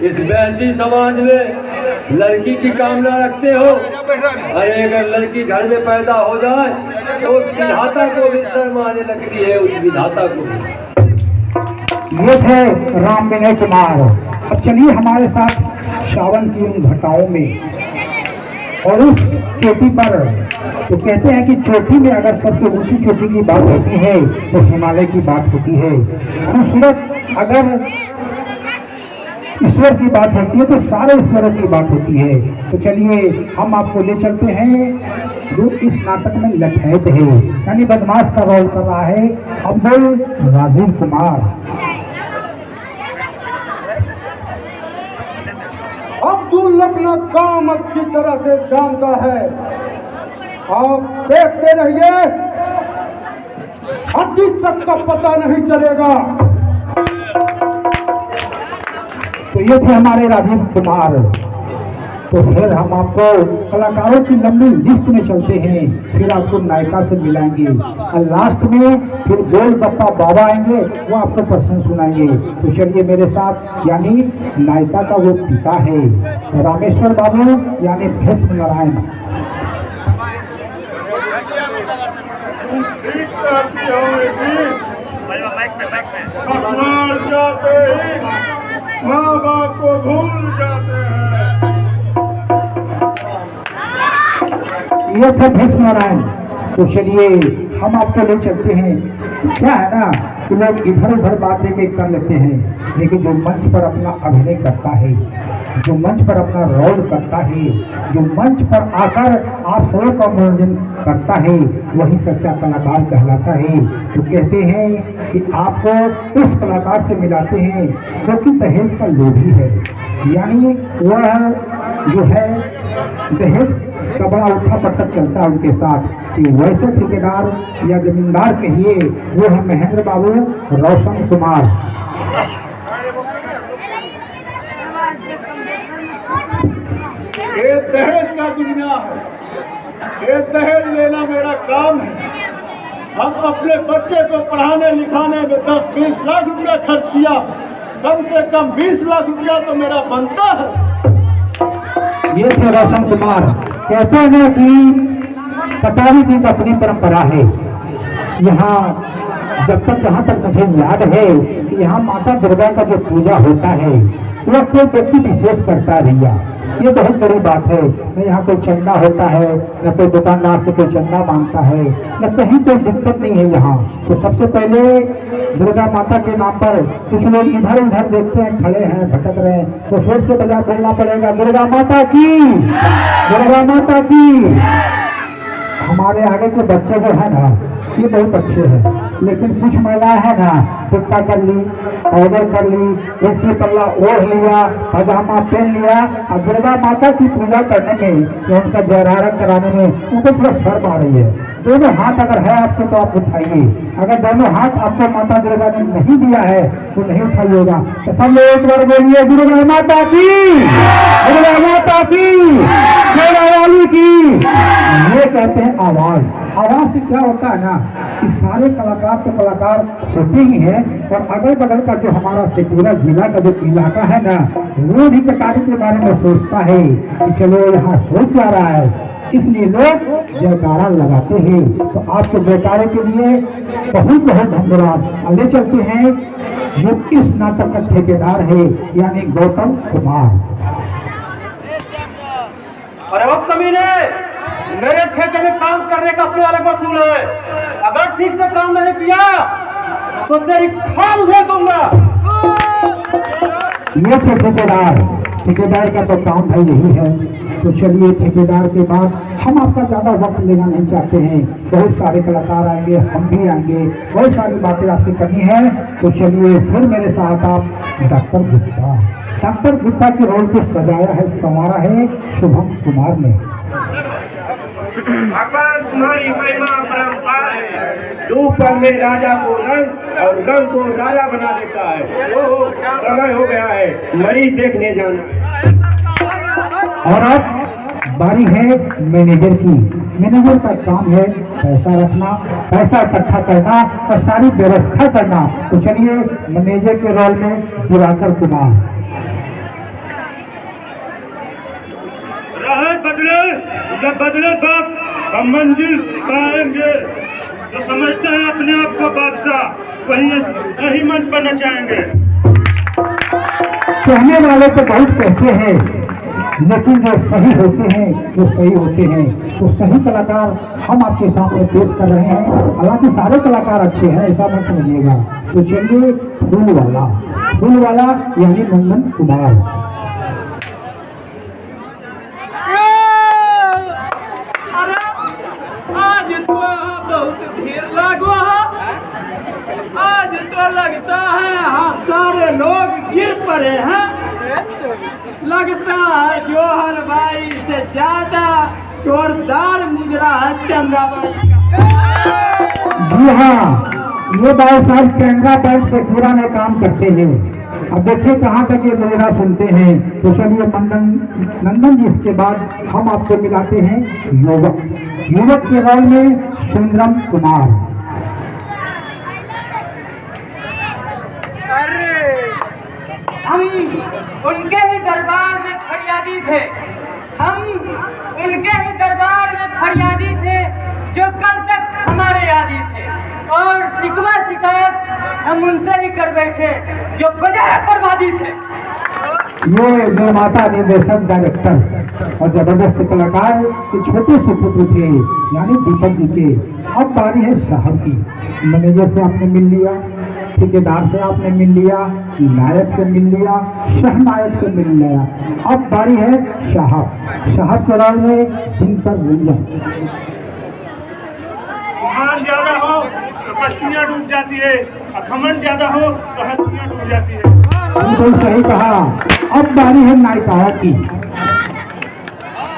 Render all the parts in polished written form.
इस वैसी समाज में लड़की की कामना रखते हो? अरे अगर लड़की घर में पैदा हो जाए तो उस विधाता को भी शर्म आने लगती है, उस विधाता को। ये थे राम विनय कुमार। अब चलिए हमारे साथ सावन की उन घटाओं में और उस चोटी पर, तो कहते हैं कि चोटी में अगर सबसे ऊंची चोटी की बात होती है तो हिमालय की बात होती है। खूबसूरत अगर ईश्वर की बात होती है तो सारे ईश्वरों की बात होती है। तो चलिए हम आपको ले चलते हैं जो इस नाटक में लठैत है, यानी बदमाश का रोल कर रहा है अब्दुल राजीव कुमार। अब्दुल अपना काम अच्छी तरह से जानता है, आप देखते रहिए, हड्डी तक का पता नहीं चलेगा। तो ये थे हमारे राजीव कुमार। तो फिर हम आपको कलाकारों की लंबी लिस्ट में चलते हैं, फिर आपको नायिका से मिलाएंगे और लास्ट में फिर गोलगप्पा बाबा आएंगे, वो आपको प्रश्न सुनाएंगे। तो चलिए मेरे साथ, यानी नायिका का वो पिता है रामेश्वर बाबू, यानी भीष्म नारायण। माँ बाप को भूल जाते हैं। ये थे भीष्म नारायण। तो चलिए हम आपको ले चलते हैं। क्या है ना कि लोग इधर उधर बातें कर लेते हैं, लेकिन जो मंच पर अपना अभिनय करता है, जो मंच पर अपना रोल करता है, जो मंच पर आकर आप सबों का मनोरंजन करता है, वही सच्चा कलाकार कहलाता है। तो कहते हैं कि आपको उस कलाकार से मिलाते हैं जो कि दहेज का लोभी है, यानी वह जो है दहेज का बड़ा उठा पटक चलता है उनके साथ। कि वैसे ठेकेदार या जमींदार कहिए, वो है महेंद्र बाबू रोशन कुमार। ये दहेज का दुनिया है, ये दहेज लेना मेरा काम है। हम अपने बच्चे को पढ़ाने लिखाने में 10-20 लाख रुपया खर्च किया, कम से कम 20 लाख रुपया तो मेरा बनता है। ये थे रोशन कुमार। कहते हैं कि पटौरी की अपनी परंपरा है। यहाँ जब तक, जहाँ तक मुझे याद है कि यहाँ माता दुर्गा का जो पूजा होता है वह कोई व्यक्ति विशेष करता रहिया, ये बहुत बड़ी बात है। न यहाँ कोई चंदा होता है, न कोई दुकानदार से कोई चंदा मांगता है, न कहीं कोई दिक्कत नहीं है यहाँ। तो सबसे पहले दुर्गा माता के नाम पर कुछ लोग इधर उधर देखते हैं, खड़े हैं, भटक रहे हैं, तो फिर से बजा बोलना पड़ेगा, दुर्गा माता की, दुर्गा माता की। हमारे आगे के बच्चे जो है ना, ये बहुत अच्छे हैं, लेकिन कुछ महिलाएं हैं ना, कुर्ता कर ली, ऑर्डर कर ली, एक पल्ला ओढ़ लिया, पजामा पहन लिया, और दुर्गा माता की पूजा करने में या उनका जयरारा कराने में उनको थोड़ा शर्म आ रही है। दोनों हाथ अगर है आपके तो आप उठाइए, अगर दोनों हाथ आपको माता दुर्गा ने नहीं दिया है तो नहीं उठाइएगा। तो सब लोग एक बार बोलिए, दुर्गा माता की, दुर्गा माता की, शेरा वाली की। ये कहते हैं आवाज। आवाज से क्या होता है ना कि सारे कलाकार तो कलाकार होते ही हैं, और अगल बगल का जो हमारा सेकुलर जिला का जो इलाका है ना, वो भी कटारी के बारे में सोचता है कि चलो यहाँ हो क्या रहा है, इसलिए लोग जयकारा लगाते हैं। तो आपके जयकारे के लिए बहुत बहुत धन्यवाद। ले चलते हैं जो इस नाटक का ठेकेदार है, यानी गौतम कुमार। अरे वो कमीने, मेरे ठेके में काम करने का अपने अलग वसूल है। अगर ठीक से काम नहीं किया तो तेरी खाल उधेड़ दूंगा। ये थे ठेकेदार। ठेकेदार का तो काम भाई यही है। तो चलिए ठेकेदार के बाद हम आपका ज़्यादा वक्त लेना नहीं चाहते हैं, बहुत सारे कलाकार आएंगे, हम भी आएंगे, बहुत सारी बातें आपसे करनी है। तो चलिए फिर मेरे साथ आप डॉक्टर गुप्ता। डॉक्टर गुप्ता के रोल को सजाया है, संवारा है शुभम कुमार ने। भगवान तुम्हारी महिमा अपरंपार है। दोपहर में राजा को रंग और रंग को राजा बना देता है। ओहो, समय हो गया है, मरीज देखने जाना। और अब बारी है मैनेजर की। मैनेजर का काम है पैसा रखना, पैसा इकट्ठा करना और सारी व्यवस्था करना। तो चलिए मैनेजर के रोल में दिवाकर कुमार। जब बदले वक्त हम मंजिल पाएंगे, तो समझते हैं अपने आप को बादशाह, वही मंच पर नचाएंगे। कहने वाले तो बहुत कहते हैं, लेकिन जो सही होते हैं वो सही होते हैं। तो सही कलाकार हम आपके सामने पेश कर रहे हैं। हालांकि सारे कलाकार अच्छे हैं, ऐसा मत समझिएगा। तो चलिए फूल वाला यानी नंदन कुमार। आज तो बहुत भीड़ लागो है, आज तो लगता है सारे लोग गिर पड़े हैं। लगता है जोहर भाई से ज्यादा जोरदार मुजरा है चंदा भाई का। जी हाँ, ये भाई साहब कैनरा बैंक से पूरा में काम करते हैं। अब देखिए कहाँ तक ये मुजरा सुनते हैं। तो चलिए नंदन जी, इसके बाद हम आपको मिलाते हैं युवक के रोल में सुंदरम कुमार। हम उनके ही दरबार में फरियादी थे, जो कल तक हमारे आदी थे, और शिकवा शिकायत हम उनसे ही कर बैठे जो बजाय बर्बादी थे। ये निर्माता, निर्देशक, डायरेक्टर और जबरदस्त कलाकार के छोटे से पुत्र थे, यानी दीपक जी के। अब बारी है साहब की। मैनेजर से आपने मिल लिया, ठेकेदार से आपने मिल लिया, नायक से मिल लिया, सहनायक से मिल लिया। अब बारी है साहब के रोल में दिनकर रंजन। मान ज्यादा हो तो कश्तियाँ डूब जाती है, और घमंड ज्यादा हो तो हस्तियाँ डूब जाती है। बिल्कुल सही कहा। अब बारी है नायिकाओं की।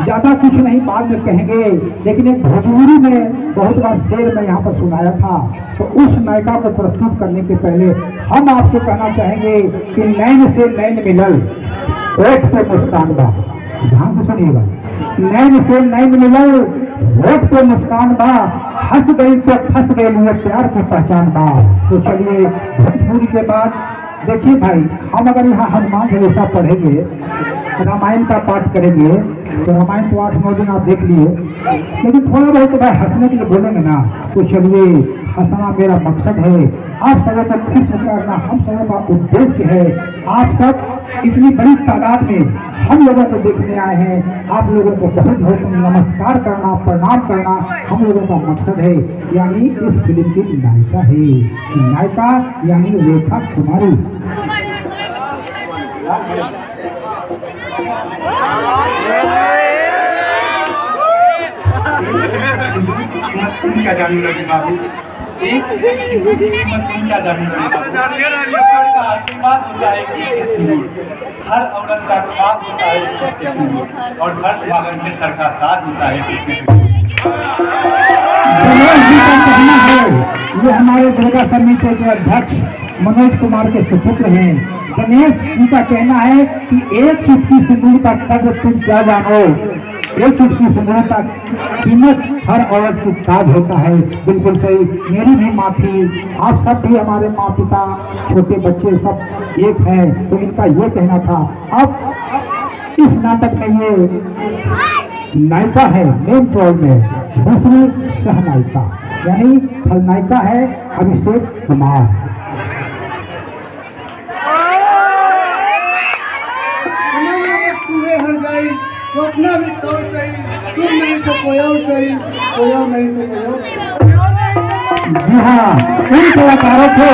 ज्यादा कुछ नहीं, बाद में कहेंगे, लेकिन एक भोजपुरी में बहुत बार शेर में यहाँ पर सुनाया था। तो उस नायिका को प्रस्तुत करने के पहले हम आपसे कहना चाहेंगे कि नैन से नैन मिलल, ओठ पे मुस्कान बा। ध्यान से सुनिएगा, नैन से नैन मिलल, ओठ पे मुस्कान बा, हंस गई तो फंस गई, लिए प्यार की पहचान बा। तो चलिए भोजपुरी के बाद देखिए भाई, हम अगर यहाँ हनुमान चालीसा पढ़ेंगे, रामायण का पाठ करेंगे, तो रामायण तो 8-9 दिन आप देख लिए, लेकिन थोड़ा बहुत तो भाई हंसने के लिए बोलेंगे ना। तो चलिए, हंसना मेरा मकसद है, आप सबों को खुश करना हम सबों का उद्देश्य है। आप सब इतनी बड़ी तादाद में हम लोगों को देखने आए हैं, आप लोगों को बहुत बहुत नमस्कार करना, प्रणाम करना हम लोगों का मकसद है। यानी इस फिल्म की नायिका है, नायिका यानी रेखा कुमारी। क्या जानू लगे बाबू, एक क्या जानू लगे का आशीर्वाद होता है कि सिंदूर, हर औरत का ख्वाब होता है कि सिंदूर, और हर स्वागत के सर का ताज होता है कि ये हमारे दुर्गा समिति के अध्यक्ष मनोज कुमार के सुपुत्र हैं। गणेश जी का कहना है कि एक चुटकी सिंदूर का कद्र तुम क्या जानो, एक चुटकी सिंदूर का कीमत हर औरत की ताज होता है। बिल्कुल सही, मेरी भी माँ थी, आप सब भी हमारे माँ पिता, छोटे बच्चे सब एक हैं, तो इनका ये कहना था। अब इस नाटक में ये नायिका है मेन रोल में, दूसरी सहनायिका यानी खलनायिका है अभिषेक कुमार। हर गई तो अपना भी तो सही, तुम नहीं तो कोई और सही, कोई और नहीं तो कोई और। जी हाँ, इन कलाकारों को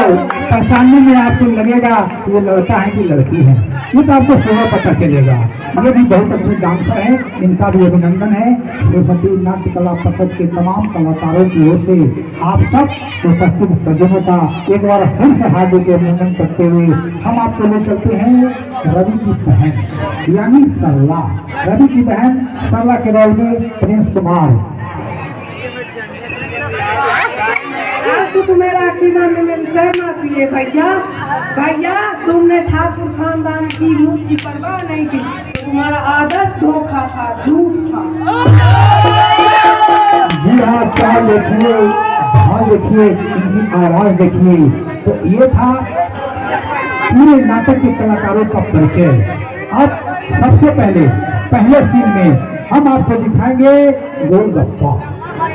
पहचानने में आपको लगेगा कि ये लड़का है कि लड़की है, ये तो आपको सुबह पता चलेगा। ये भी बहुत अच्छे डांसर हैं, इनका भी अभिनंदन है। सरस्वती नाट्य कला परिषद के तमाम कलाकारों की ओर से आप सब उपस्थित सज्जनों का एक बार फिर से हार्दिक अभिनंदन करते हुए हम आपको ले चलते हैं रवि की बहन यानी सरला। रवि की बहन सरला के रोल में प्रिंस कुमार। आज तो तुम्हारा अकीमा में मेरी सहमति है भैया, तुमने ठाकुर खानदान की मुझ की परवाह नहीं की, तुम्हारा आदर्श धोखा था, झूठ था। जी हाँ, चाहे देखिए, भाव देखिए, इनकी आवाज देखिए। तो ये था पूरे नाटक के कलाकारों का परिचय। अब सबसे पहले सीन में हम आपको दिखाएंगे गोलगप्पा।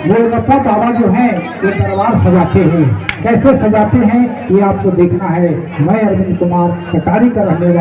गोलगप्पा बाबा जो हैं ये दरबार सजाते हैं, कैसे सजाते हैं ये आपको देखना है। मैं अरविंद कुमार कटारी का रहने वाला